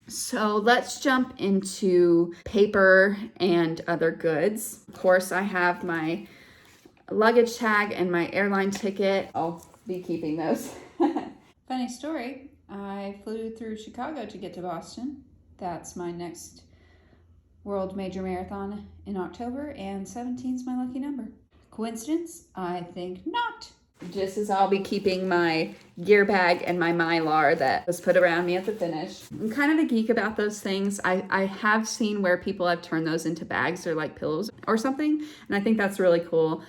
So let's jump into paper and other goods. Of course, I have my luggage tag and my airline ticket. I'll be keeping those. Funny story, I flew through Chicago to get to Boston. That's my next World Major Marathon in October, and 17 is my lucky number. Coincidence? I think not. Just as I'll be keeping my gear bag and my Mylar that was put around me at the finish. I'm kind of a geek about those things. I have seen where people have turned those into bags or like pillows or something, and I think that's really cool.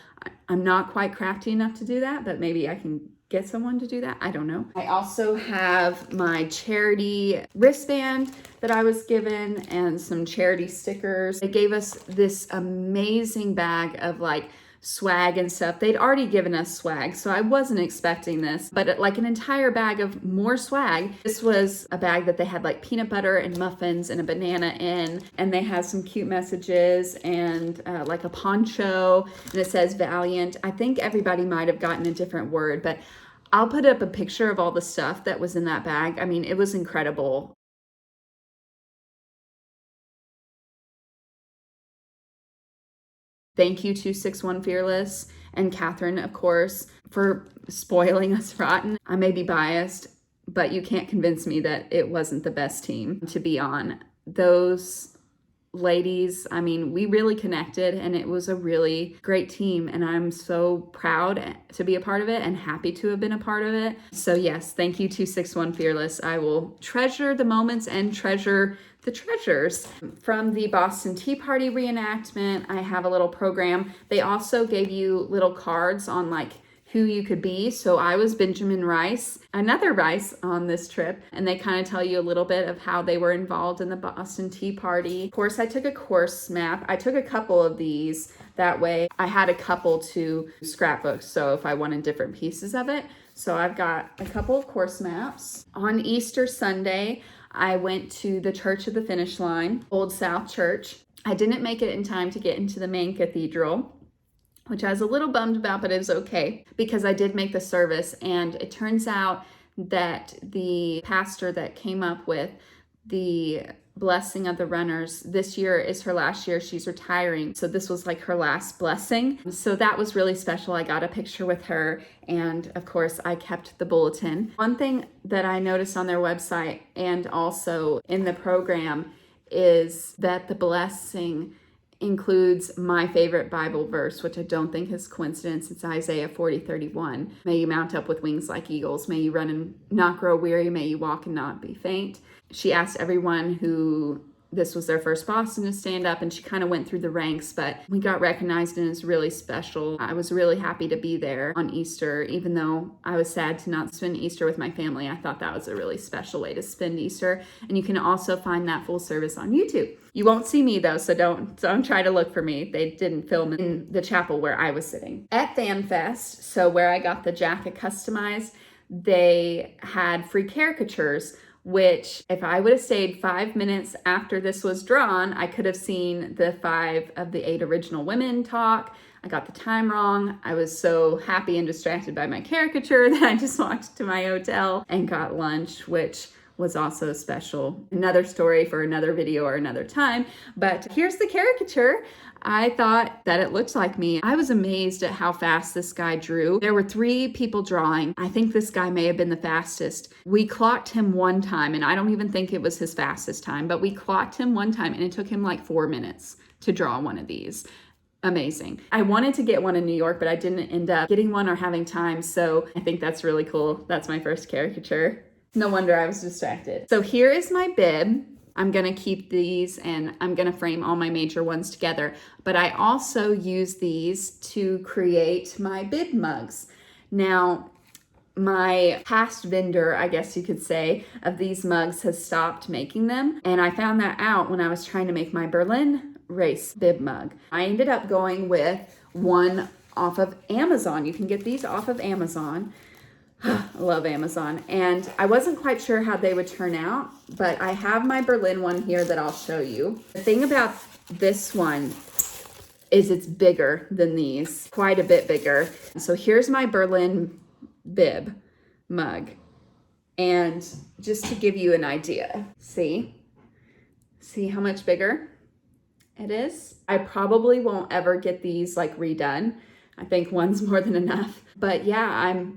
I'm not quite crafty enough to do that, but maybe I can get someone to do that. I don't know. I also have my charity wristband that I was given and some charity stickers. They gave us this amazing bag of like swag and stuff. They'd already given us swag, so I wasn't expecting this, but like an entire bag of more swag. This was a bag that they had like peanut butter and muffins and a banana in, and they have some cute messages and like a poncho, and it says Valiant. I think everybody might have gotten a different word, but I'll put up a picture of all the stuff that was in that bag. I mean, it was incredible. Thank you to 61 Fearless and Catherine, of course, for spoiling us rotten. I may be biased, but you can't convince me that it wasn't the best team to be on. Those ladies, I mean, we really connected, and it was a really great team, and I'm so proud to be a part of it and happy to have been a part of it. So yes, thank you to 61 Fearless. I will treasure the moments and treasure the treasures. From the Boston Tea Party reenactment, I have a little program. They also gave you little cards on like who you could be. So I was Benjamin Rice, another Rice on this trip, and they kind of tell you a little bit of how they were involved in the Boston Tea Party. Of course, I took a course map. I took a couple of these. That way I had a couple to scrapbook, so if I wanted different pieces of it. So I've got a couple of course maps. On Easter Sunday, I went to the Church of the Finish Line, Old South Church. I didn't make it in time to get into the main cathedral, which I was a little bummed about, but it was okay because I did make the service. And it turns out that the pastor that came up with the blessing of the runners, this year is her last year. She's retiring. So this was like her last blessing. So that was really special. I got a picture with her. And of course, I kept the bulletin. One thing that I noticed on their website and also in the program is that the blessing includes my favorite Bible verse, which I don't think is coincidence. It's Isaiah 40:31. May you mount up with wings like eagles. May you run and not grow weary. May you walk and not be faint. She asked everyone who this was their first Boston to stand up, and she kind of went through the ranks, but we got recognized, and it's really special. I was really happy to be there on Easter, even though I was sad to not spend Easter with my family. I thought that was a really special way to spend Easter, and you can also find that full service on YouTube. You won't see me though, so don't try to look for me. They didn't film in the chapel where I was sitting. At FanFest, so where I got the jacket customized, they had free caricatures, which if I would have stayed 5 minutes after this was drawn, I could have seen the 5 of the 8 original women talk. I got the time wrong. I was so happy and distracted by my caricature that I just walked to my hotel and got lunch, which was also special. Another story for another video or another time, but here's the caricature. I thought that it looked like me. I was amazed at how fast this guy drew. There were 3 people drawing. I think this guy may have been the fastest. We clocked him one time, and I don't even think it was his fastest time, but we clocked him one time, and it took him like 4 minutes to draw one of these. Amazing. I wanted to get one in New York, but I didn't end up getting one or having time, so I think that's really cool. That's my first caricature. No wonder I was distracted. So here is my bib. I'm gonna keep these, and I'm gonna frame all my major ones together. But I also use these to create my bib mugs. Now, my past vendor, I guess you could say, of these mugs has stopped making them. And I found that out when I was trying to make my Berlin race bib mug. I ended up going with one off of Amazon. You can get these off of Amazon. I love Amazon, and I wasn't quite sure how they would turn out, but I have my Berlin one here that I'll show you. The thing about this one is it's bigger than these, quite a bit bigger. So here's my Berlin bib mug, and just to give you an idea, see, See how much bigger it is? I probably won't ever get these like redone. I think one's more than enough. But yeah,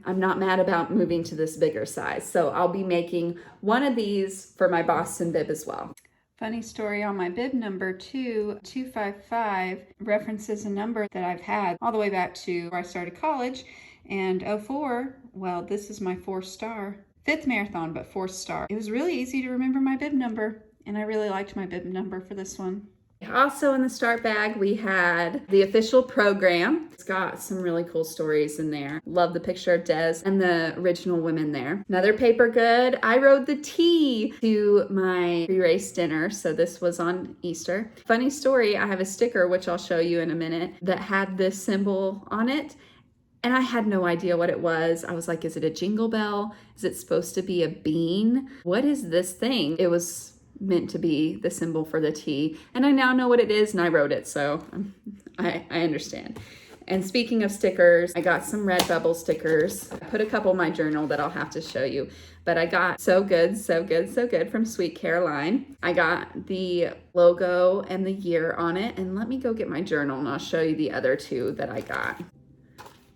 I'm not mad about moving to this bigger size. So I'll be making one of these for my Boston bib as well. Funny story on my bib number 255 references a number that I've had all the way back to where I started college. And 04, well, this is my 4th star. 5th marathon, but 4th star. It was really easy to remember my bib number, and I really liked my bib number for this one. Also in the start bag, we had the official program. It's got some really cool stories in there. Love the picture of Des and the original women there. Another paper good. I rode the T to my pre-race dinner, so this was on Easter. Funny story, I have a sticker, which I'll show you in a minute, that had this symbol on it. And I had no idea what it was. I was like, is it a jingle bell? Is it supposed to be a bean? What is this thing? It was meant to be the symbol for the T. And I now know what it is, and I wrote it, so I understand. And speaking of stickers, I got some Redbubble stickers. I put a couple in my journal that I'll have to show you. But I got So Good, So Good, So Good from Sweet Caroline. I got the logo and the year on it. And let me go get my journal, and I'll show you the other two that I got.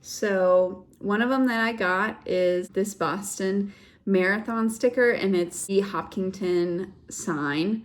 So one of them that I got is this Boston Marathon sticker, and it's the Hopkinton sign.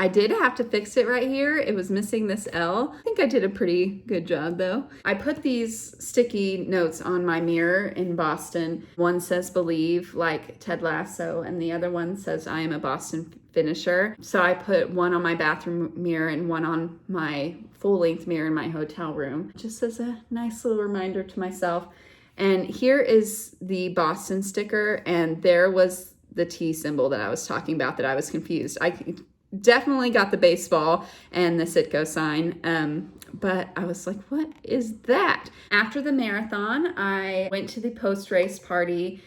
I did have to fix it right here. It was missing this L. I think I did a pretty good job though. I put these sticky notes on my mirror in Boston. One says believe, like Ted Lasso, and the other one says I am a Boston finisher. So I put one on my bathroom mirror and one on my full-length mirror in my hotel room, just as a nice little reminder to myself. And here is the Boston sticker, and there was the T symbol that I was talking about that I was confused. I definitely got the baseball and the Citgo sign, but I was like, what is that? After the marathon, I went to the post-race party.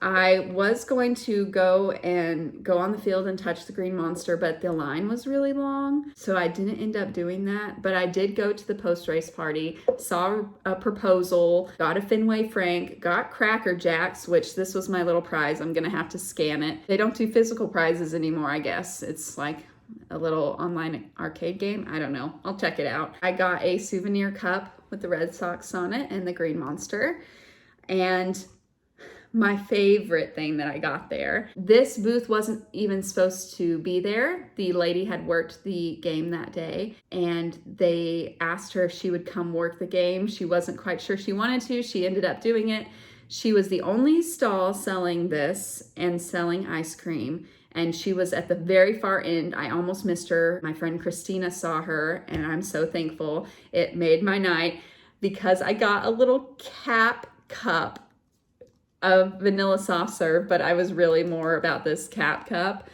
I was going to go on the field and touch the green monster, but the line was really long, so I didn't end up doing that. But I did go to the post-race party, saw a proposal, got a Fenway Frank, got Cracker Jacks, which this was my little prize. I'm gonna have to scan it. They don't do physical prizes anymore, I guess. It's like a little online arcade game. I don't know. I'll check it out. I got a souvenir cup with the Red Sox on it and the green monster. And my favorite thing that I got there. This booth wasn't even supposed to be there. The lady had worked the game that day, and they asked her if she would come work the game. She wasn't quite sure she wanted to. She ended up doing it. She was the only stall selling this and selling ice cream, and she was at the very far end. I almost missed her. My friend Christina saw her, and I'm so thankful. It made my night because I got a little cap cup of vanilla soft serve, but I was really more about this cap cup.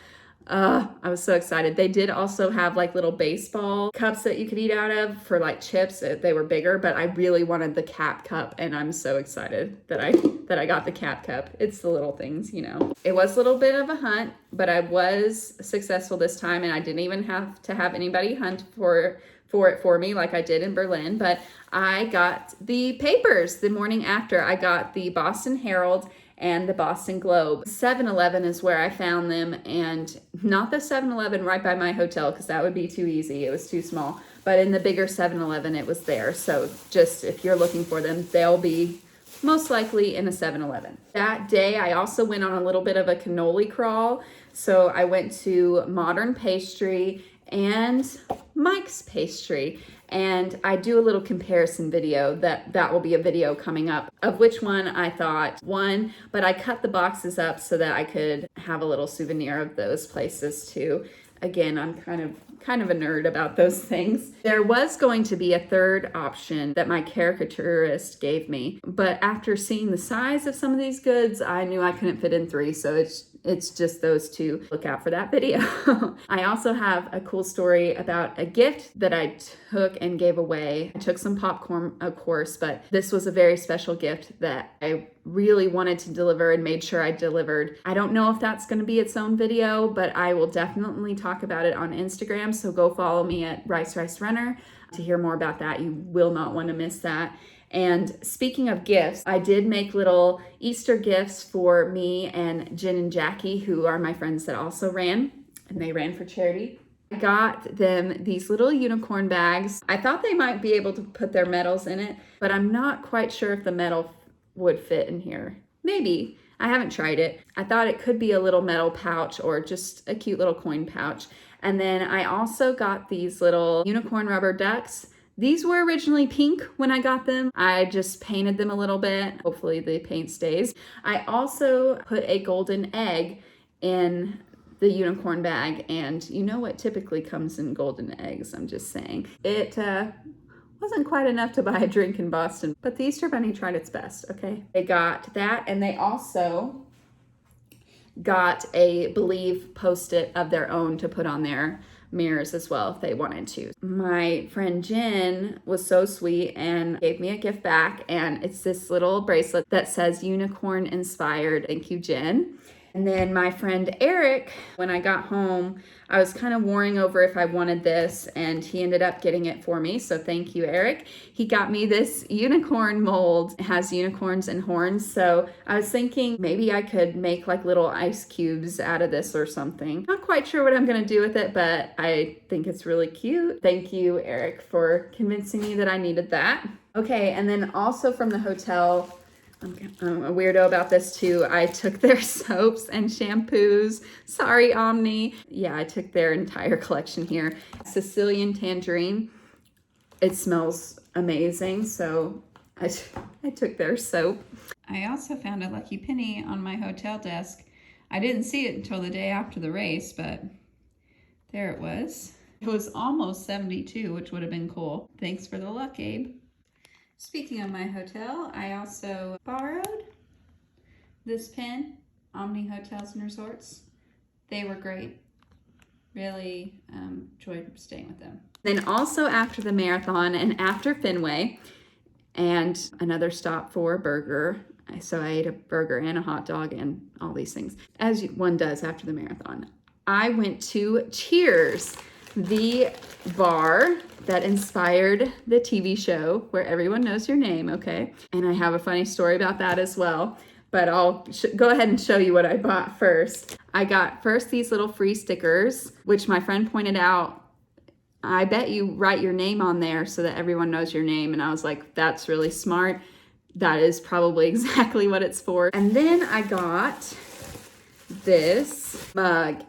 I was so excited. They did also have like little baseball cups that you could eat out of for like chips. They were bigger, but I really wanted the cap cup, and I'm so excited that I got the cap cup. It's the little things, you know. It was a little bit of a hunt, but I was successful this time, and I didn't even have to have anybody hunt for it for me like I did in Berlin. But I got the papers the morning after. I got the Boston Herald and the Boston Globe. 7-Eleven is where I found them, and not the 7-Eleven right by my hotel, because that would be too easy. It was too small. But in the bigger 7-Eleven, it was there. So just if you're looking for them, they'll be most likely in a 7-Eleven. That day, I also went on a little bit of a cannoli crawl. So I went to Modern Pastry and Mike's Pastry, and I do a little comparison video. That will be a video coming up of which one I thought won, but I cut the boxes up so that I could have a little souvenir of those places too. Again, I'm kind of a nerd about those things. There was going to be a third option that my caricaturist gave me, but after seeing the size of some of these goods, I knew I couldn't fit in 3, so it's just those two. Look out for that video. I also have a cool story about a gift that I took and gave away. I took some popcorn, of course, but this was a very special gift that I really wanted to deliver and made sure I delivered. I don't know if that's going to be its own video, but I will definitely talk about it on Instagram. So go follow me at Rice Runner to hear more about that. You will not want to miss that. And speaking of gifts, I did make little Easter gifts for me and Jen and Jackie, who are my friends that also ran and they ran for charity. I got them these little unicorn bags. I thought they might be able to put their medals in it, but I'm not quite sure if the medal would fit in here. Maybe. I haven't tried it. I thought it could be a little metal pouch or just a cute little coin pouch. And then I also got these little unicorn rubber ducks. These were originally pink when I got them. I just painted them a little bit. Hopefully the paint stays. I also put a golden egg in the unicorn bag, and you know what typically comes in golden eggs, I'm just saying. It wasn't quite enough to buy a drink in Boston, but the Easter Bunny tried its best, okay? They got that, and they also got a Believe post-it of their own to put on their mirrors as well if they wanted to. My friend Jen was so sweet and gave me a gift back, and it's this little bracelet that says unicorn inspired. Thank you, Jen. And then my friend Eric, when I got home, I was kind of worrying over if I wanted this, and he ended up getting it for me. So thank you, Eric. He got me this unicorn mold. It has unicorns and horns. So I was thinking maybe I could make like little ice cubes out of this or something. Not quite sure what I'm going to do with it, but I think it's really cute. Thank you, Eric, for convincing me that I needed that. Okay, and then also from the hotel, I'm a weirdo about this too. I took their soaps and shampoos. Sorry, Omni. Yeah, I took their entire collection here. Sicilian Tangerine. It smells amazing, so I took their soap. I also found a lucky penny on my hotel desk. I didn't see it until the day after the race, but there it was. It was almost 72, which would have been cool. Thanks for the luck, Abe. Speaking of my hotel, I also borrowed this pen, Omni Hotels and Resorts. They were great. Really enjoyed staying with them. Then also after the marathon and after Fenway, and another stop for a burger. So I ate a burger and a hot dog and all these things, as one does after the marathon. I went to Cheers, the bar that inspired the TV show Where Everyone Knows Your Name, okay? And I have a funny story about that as well, but I'll go ahead and show you what I bought first. I got first these little free stickers, which my friend pointed out, I bet you write your name on there so that everyone knows your name. And I was like, that's really smart. That is probably exactly what it's for. And then I got this mug.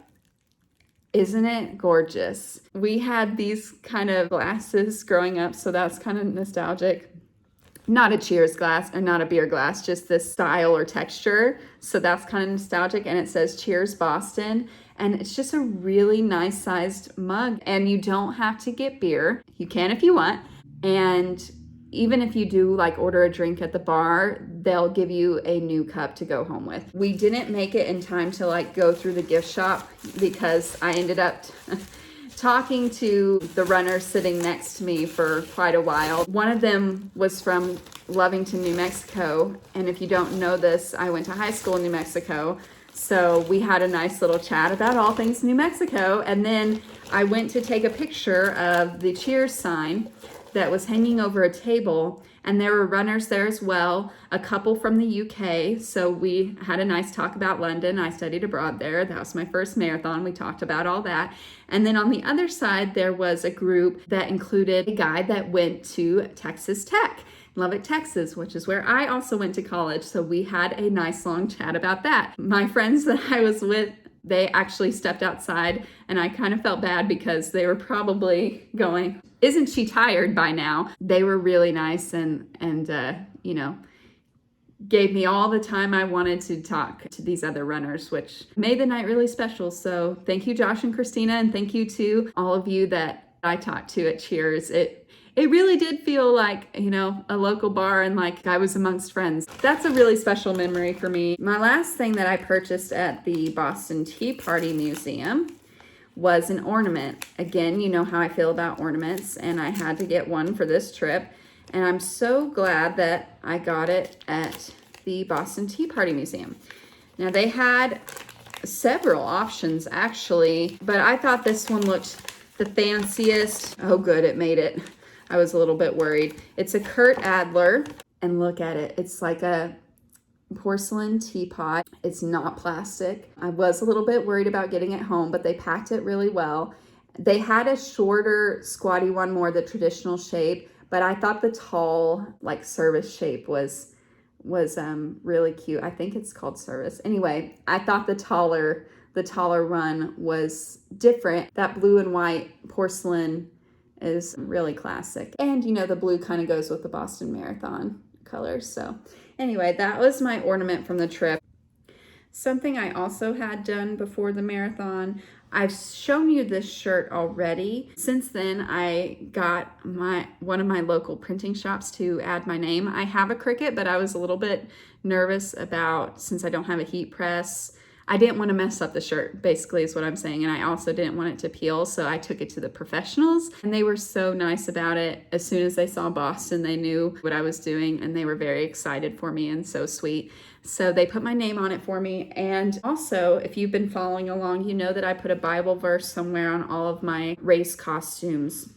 Isn't it gorgeous? We had these kind of glasses growing up, so that's kind of nostalgic. Not a Cheers glass or not a beer glass, just this style or texture. So that's kind of nostalgic, and it says Cheers Boston. And it's just a really nice sized mug, and you don't have to get beer. You can if you want. And even if you do like order a drink at the bar, they'll give you a new cup to go home with. We didn't make it in time to like go through the gift shop because I ended up talking to the runner sitting next to me for quite a while. One of them was from Lovington, New Mexico. And if you don't know this, I went to high school in New Mexico. So we had a nice little chat about all things New Mexico. And then I went to take a picture of the Cheers sign that was hanging over a table, and there were runners there as well, a couple from the UK. So we had a nice talk about London. I studied abroad there. That was my first marathon. We talked about all that. And then on the other side, there was a group that included a guy that went to Texas Tech, Lubbock, Texas, which is where I also went to college. So we had a nice long chat about that. My friends that I was with, they actually stepped outside, and I kind of felt bad because they were probably going, isn't she tired by now? They were really nice and you know, gave me all the time I wanted to talk to these other runners, which made the night really special. So thank you, Josh and Christina, and thank you to all of you that I talked to at Cheers. It really did feel like, you know, a local bar and like I was amongst friends. That's a really special memory for me. My last thing that I purchased at the Boston Tea Party Museum was an ornament. Again, you know how I feel about ornaments, and I had to get one for this trip. And I'm so glad that I got it at the Boston Tea Party Museum. Now they had several options actually, but I thought this one looked the fanciest. Oh good, it made it. I was a little bit worried. It's a Kurt Adler, and look at it. It's like a porcelain teapot. It's not plastic. I was a little bit worried about getting it home, but they packed it really well. They had a shorter, squatty one, more the traditional shape, but I thought the tall, like service shape was really cute. I think it's called service. Anyway, I thought the taller run was different. That blue and white porcelain is really classic. And you know, the blue kind of goes with the Boston Marathon colors. So anyway, that was my ornament from the trip. Something I also had done before the marathon, I've shown you this shirt already. Since then, I got one of my local printing shops to add my name. I have a Cricut, but I was a little bit nervous about, since I don't have a heat press, I didn't want to mess up the shirt, basically is what I'm saying. And I also didn't want it to peel, so I took it to the professionals and they were so nice about it. As soon as they saw Boston, they knew what I was doing and they were very excited for me and so sweet. So they put my name on it for me. And also, if you've been following along, you know that I put a Bible verse somewhere on all of my race costumes,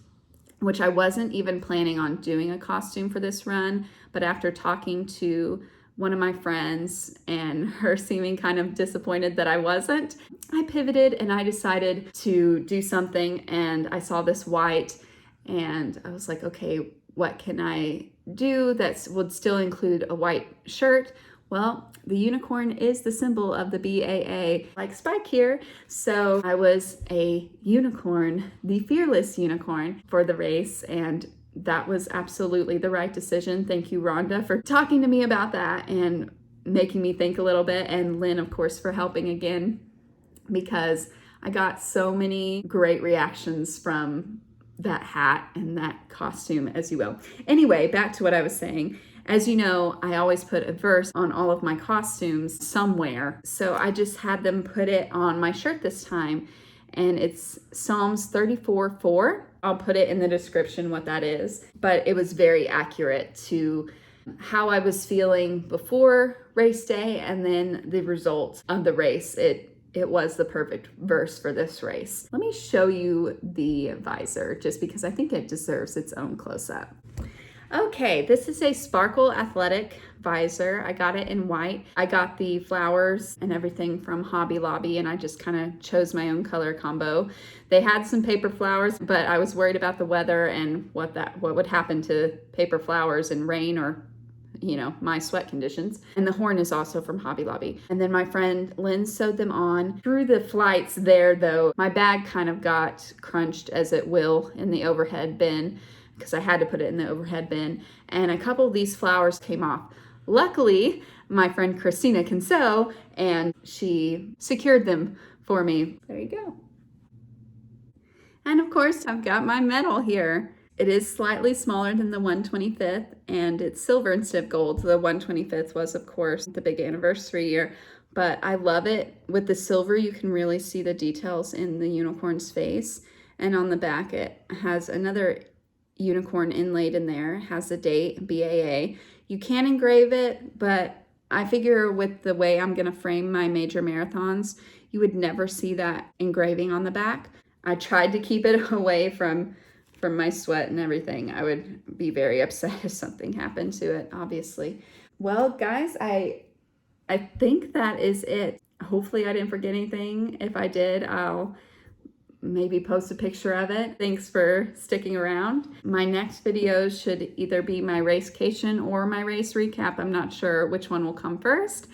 which I wasn't even planning on doing a costume for this run. But after talking to one of my friends and her seeming kind of disappointed that I wasn't, I pivoted and I decided to do something, and I saw this white and I was like, okay, what can I do that would still include a white shirt? Well, the unicorn is the symbol of the BAA, like Spike here. So I was a unicorn, the fearless unicorn for the race, and that was absolutely the right decision. Thank you, Rhonda, for talking to me about that and making me think a little bit. And Lynn, of course, for helping again, because I got so many great reactions from that hat and that costume, as you will. Anyway, back to what I was saying. As you know, I always put a verse on all of my costumes somewhere. So I just had them put it on my shirt this time. And it's Psalms 34:4. I'll put it in the description what that is. But it was very accurate to how I was feeling before race day and then the result of the race. It was the perfect verse for this race. Let me show you the visor just because I think it deserves its own close-up. Okay, this is a sparkle athletic visor. I got it in white. I got the flowers and everything from Hobby Lobby, and I just kind of chose my own color combo. They had some paper flowers, but I was worried about the weather and what would happen to paper flowers in rain or, you know, my sweat conditions. And the horn is also from Hobby Lobby. And then my friend Lynn sewed them on. Through the flights there, though, my bag kind of got crunched, as it will, in the overhead bin, because I had to put it in the overhead bin, and a couple of these flowers came off. Luckily, my friend Christina can sew, and she secured them for me. There you go. And of course, I've got my medal here. It is slightly smaller than the 125th, and it's silver instead of gold. The 125th was, of course, the big anniversary year, but I love it. With the silver, you can really see the details in the unicorn's face, and on the back, it has another unicorn inlaid in there, has the date, BAA. You can engrave it, but I figure with the way I'm gonna frame my major marathons, you would never see that engraving on the back. I tried to keep it away from my sweat and everything. I would be very upset if something happened to it, obviously. Well, guys, I think that is it. Hopefully I didn't forget anything. If I did, I'll maybe post a picture of it. Thanks for sticking around. My next videos should either be my racecation or my race recap. I'm not sure which one will come first,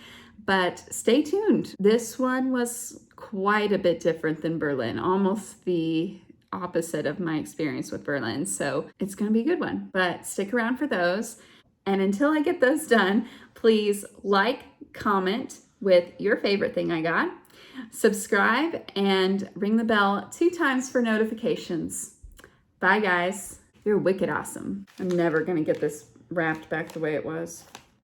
but stay tuned. This one was quite a bit different than Berlin, almost the opposite of my experience with Berlin. So it's gonna be a good one, but stick around for those. And until I get those done, please like, comment with your favorite thing I got, subscribe, and ring the bell 2 times for notifications. Bye, guys. You're wicked awesome. I'm never gonna get this wrapped back the way it was.